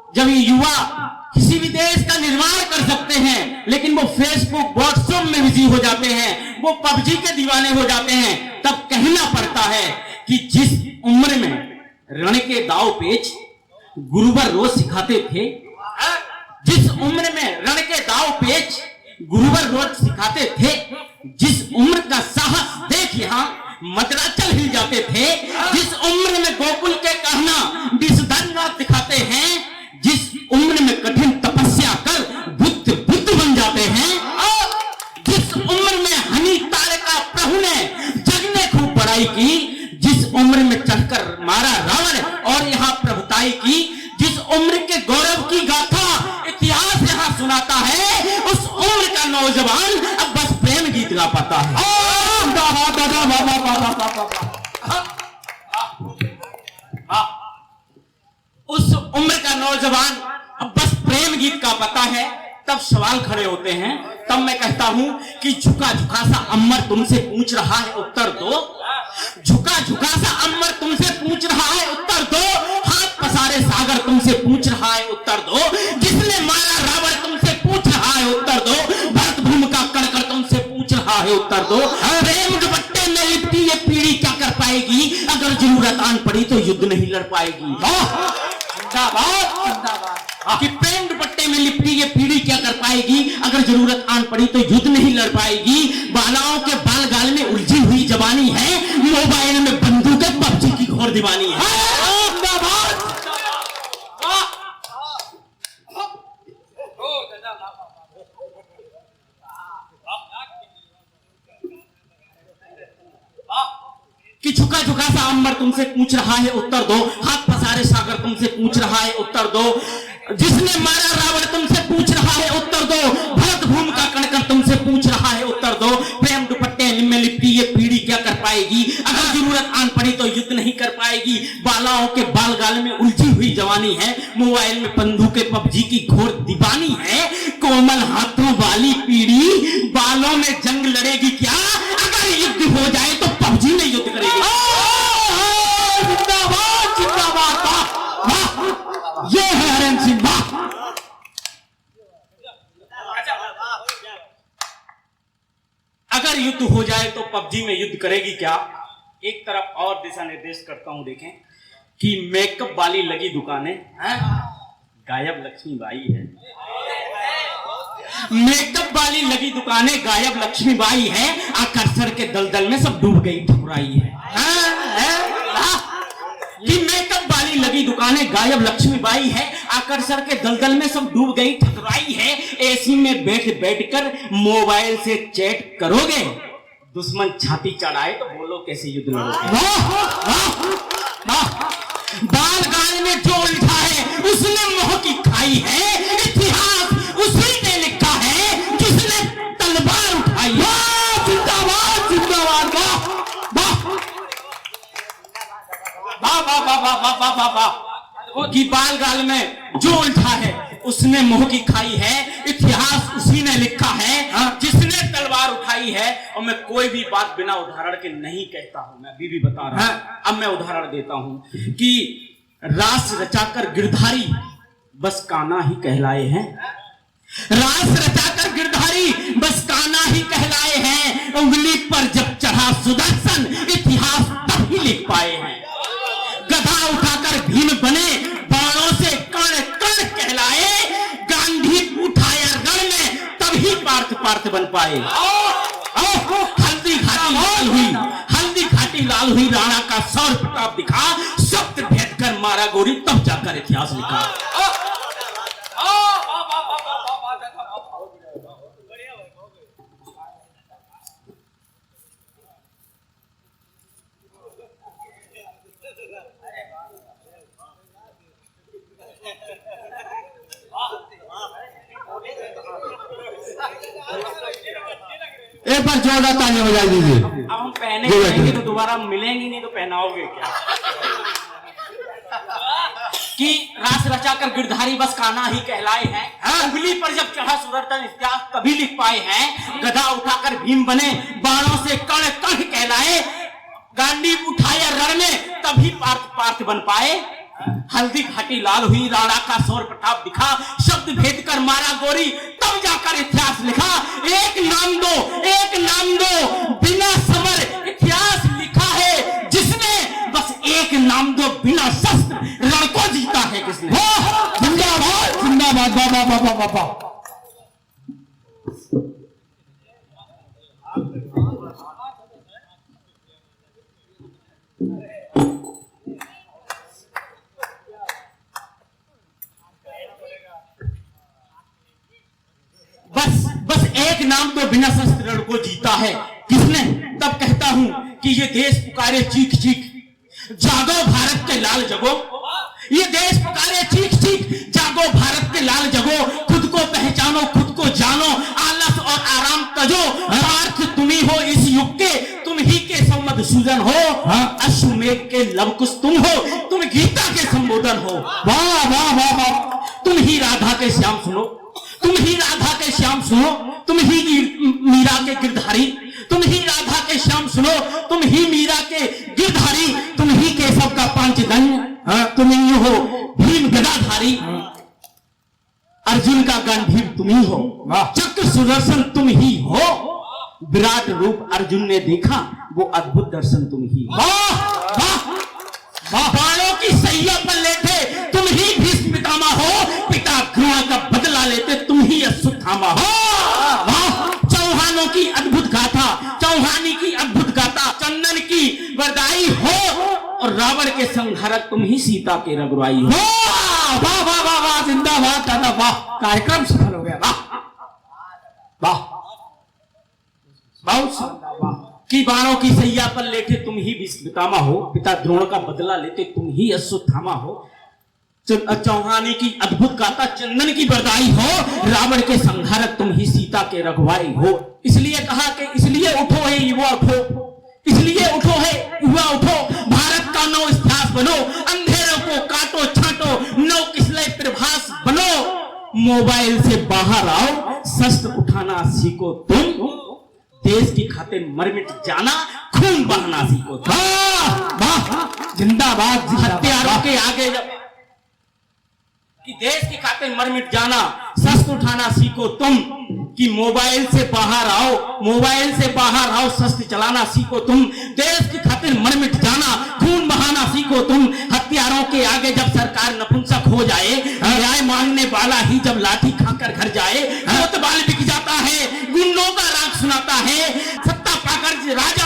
जब युवा किसी भी देश का निर्माण कर सकते हैं, लेकिन वो फेसबुक व्हाट्सएप में बिजी हो जाते हैं, वो पबजी के दीवाने हो जाते हैं, तब कहना पड़ता है कि जिस उम्र में रण के दाव पेच गुरुवर रोज सिखाते थे, जिस उम्र में रण के दाव पेच गुरुवर रोज सिखाते थे, जिस उम्र का साहस देख यहाँ मद्राचल हिल जाते थे, जिस उम्र में गोकुल के कहना विषधर दिखाते हैं, जिस उम्र में कठिन तपस्या कर बुद्ध बन जाते हैं, जिस उम्र में हनी तारका प्रभु ने जग ने खूब बड़ाई की, जिस उम्र में चढ़कर मारा रावण और यहाँ प्रभुताई की, जिस उम्र के गौरव की गाथा इतिहास यहाँ सुनाता है, उस उम्र का नौजवान अब बस प्रेम गीत गा पाता है। उस उम्र का नौजवान अब बस प्रेम गीत का पता है। तब सवाल खड़े होते हैं, तब मैं कहता हूं कि झुका झुका सा अम्बर तुमसे पूछ रहा है उत्तर दो, झुका झुका सा अम्बर तुमसे पूछ रहा है उत्तर दो, हाथ पसारे सागर तुमसे पूछ रहा है उत्तर दो, जिसने मारा रावण तुमसे पूछ रहा है उत्तर दो, भरत भूमि का कणकण तुमसे पूछ रहा है उत्तर दो, प्रेम दुपट्टे में लिपटी ये पीढ़ी क्या कर पाएगी, अगर जरूरत आन पड़ी तो युद्ध नहीं लड़ पाएगी। कि प्रेम दुपट्टे में लिपटी ये पीढ़ी क्या कर पाएगी, अगर जरूरत आन पड़ी तो युद्ध नहीं लड़ पाएगी। बालाओं के बाल गाल में उलझी हुई जवानी है, मोबाइल में बंदूक पबजी की घोर दीवानी है। कि झुका झुका सा अंबर तुमसे पूछ रहा है उत्तर दो, हाथ पसारे सागर तुमसे पूछ रहा है उत्तर दो, जिसने मारा रावण तुमसे पूछ रहा है उत्तर दो, भरत भूमि का कणकण तुमसे पूछ रहा है उत्तर दो, प्रेम दुपट्टे में लिपटी ये पीढ़ी क्या कर पाएगी, अगर जरूरत आन पड़ी तो युद्ध नहीं कर पाएगी। बालाओं के बाल गाल में उलझी हुई जवानी है, मोबाइल में बंदूकें पबजी की घोर दीवानी है, कोमल हाथों वाली पीढ़ी बालों में जंग लड़ेगी क्या, अगर युद्ध हो जाए तो पबजी में युद्ध करेगी। जिंदाबाद जिंदाबाद, ये है हरण सिंह। अगर युद्ध हो जाए तो पबजी में युद्ध करेगी क्या। एक तरफ और दिशा निर्देश करता हूं, देखें कि मेकअप वाली लगी दुकानें, गायब लक्ष्मीबाई है, मेकअप वाली लगी दुकानें गायब लक्ष्मीबाई है, आकर्षण के दलदल में सब डूब गई ठकुराई है। कि मेकअप वाली लगी दुकानें गायब लक्ष्मीबाई है, आकर्षण के दलदल में सब डूब गई ठकुराई है, एसी में बैठ बैठकर मोबाइल से चैट करोगे, दुश्मन छाती चढ़ाए तो बोलो कैसे युद्ध लड़ोगे। बाल गाल में जो उलझा है उसने मोह की खाई है, इतिहास उसी ने लिखा है जिसने तलवार उठाई है। जिंदाबाद जिंदाबाद, कि बाल गाल में जो उलझा है उसने मोह की खाई है, इतिहास उसी ने लिखा है जिसने तलवार उठाई है। और मैं कोई भी बात बिना उदाहरण के नहीं कहता हूं, मैं अभी भी बता रहा हूं। अब मैं उदाहरण देता हूं कि रास रचाकर गिरधारी बस कान्हा ही कहलाए हैं, रास रचाकर गिरधारी बस कान्हा ही कहलाए हैं, उंगली पर जब चढ़ा सुदर्शन इतिहास तभी लिख पाए हैं, गधा उठाकर भीम बने बाणों से कण कण कहलाए, गांधी उठाया रण में तभी पार्थ बन पाए। हल्दी घाटी लाल हुई, हल्दी घाटी लाल हुई, राणा का सौर प्रताप दिखा, शब्द भेद कर मारा गोरी तब जाकर इतिहास लिखा। एक बार जोरदार ताली बजा दीजिए। अब हम पहने जाएंगे तो दोबारा मिलेंगे नहीं, तो पहनाओगे क्या। कि रास रचाकर गिरधारी बस कान्हा ही कहलाए हैं, उंगली पर जब चढ़ा सुदर्शन इतिहास तभी लिख पाए हैं, गधा उठाकर भीम बने बाणों से कण कण कहलाए, गांधी उठाया रण में तभी पार्थ बन पाए। हल्दी घाटी लाल हुई, राणा का सौर प्रताप दिखा, शब्द भेद कर मारा गोरी, तब जाकर इतिहास लिखा। एक नाम दो बिना समर इतिहास लिखा है जिसने, बस एक नाम दो बिना शस्त्र रण को जीता है किसने। जिंदाबाद जिंदाबाद, बाबा बाबा बाबा। बस एक नाम तो बिना शस्त्र रण को जीता है किसने। तब कहता हूं कि ये देश पुकारे चीख चीख, जागो भारत के लाल जगो। ये देश पुकारे चीख चीख, जागो भारत के लाल जगो। खुद को पहचानो, खुद को जानो, आलस और आराम तजो। पार्थ तुम ही हो इस युग के, तुम ही के सौ मधुसूदन हो। अश्वमेघ के लवकुश तुम हो, तुम गीता के संबोधन हो। वाह वाह वाह वाह। तुम ही राधा के श्याम सुनो, तुम ही राधा के श्याम सुनो, तुम ही मीरा के गिरधारी, तुम ही राधा के श्याम सुनो, तुम ही मीरा के गिरधारी, तुम ही केशव का पांचजन्य, तुम ही हो भीम गदाधारी। अर्जुन का गांधीव तुम ही हो, चक्र सुदर्शन तुम ही हो। विराट रूप अर्जुन ने देखा, वो अद्भुत दर्शन तुम ही हो। बाणों की सैया पर लेटे तुम ही भीष्म पितामह हो। पिता द्रोण का बदला लेते तुम ही अश्वत्थामा हो। चौहानों की अद्भुत गाथा, चौहानी की अद्भुत गाथा, चंदन की वरदाई हो। और रावण के संहारक तुम ही सीता के रघुराई हो। वाह वाह वाह वाह वाह, जिंदाबाद दादा वाह। कार्यक्रम सफल हो गया, वाह वाह बहुत सुंदर, वाह। कि बाणों की सैया पर लेटे तुम ही भीष्म पितामह हो। पिता द्रोण का बदला लेते तुम ही अश्वत्थामा हो। चौहानी की अद्भुत गाथा, चंदन की बरदाई हो। रावण के संहारक तुम ही सीता के रघुवाई हो। इसलिए कहा कि इसलिए उठो है युवा उठो, इसलिए उठो है युवा उठो। भारत का नव इतिहास बनो, अंधेरों को काटो छांटो, नव किसलय प्रभास बनो। मोबाइल से बाहर आओ, शस्त्र उठाना सीखो तुम। देश की खातिर मर मिट जाना, खून बहाना सीखो। जिंदाबाद। हत्यारों के आगे जब कि देश की खातिर मर मिट जाना, शस्त्र उठाना सीखो तुम। कि मोबाइल से बाहर आओ, मोबाइल से बाहर आओ, शस्त्र चलाना सीखो तुम। देश की खातिर मर मिट जाना, खून बहाना सीखो तुम। हत्यारों के आगे जब सरकार नपुंसक हो जाए, न्याय मांगने वाला ही जब लाठी खाकर घर जाए, कोतवाल बिक जाता है, गुंडों का राग सुनाता है। सत्ता पाकर राज